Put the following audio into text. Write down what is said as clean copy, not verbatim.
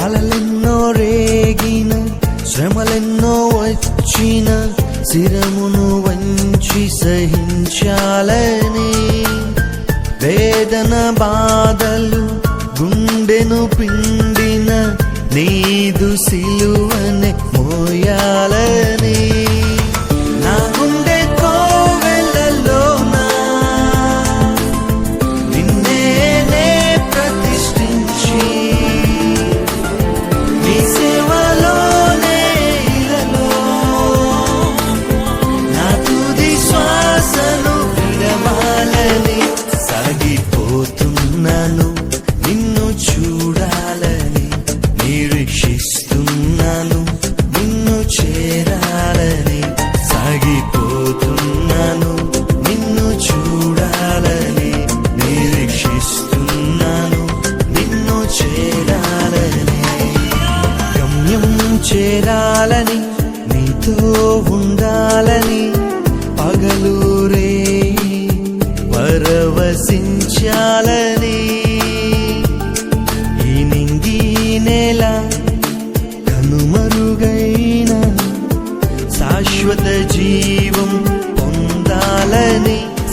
అలలెన్నో రేగిన శ్రమలెన్నో వచ్చిన శిరమును వంచి సహించాలని వేదన బాధలు గుండెను పిండిన నీదు సిలువనే మోయాలని నా గుండె కోవెలలోనా నిన్నే ప్రతిష్ఠించి నీ సేవలోనే ఇలలో నా తుది శ్వాసను విడవాలని సాగిపోతున్నాను నిన్ను చూడాలని నిరీక్షిస్తున్నాను నిన్ను చేరాలని సాగిపోతున్నాను నిన్ను చూడాలని నిరీక్షిస్తున్నాను నిన్ను చేరాలని గమ్యం చేరాలని నీతో ఉండాలని పగలు రే పరవశించాలని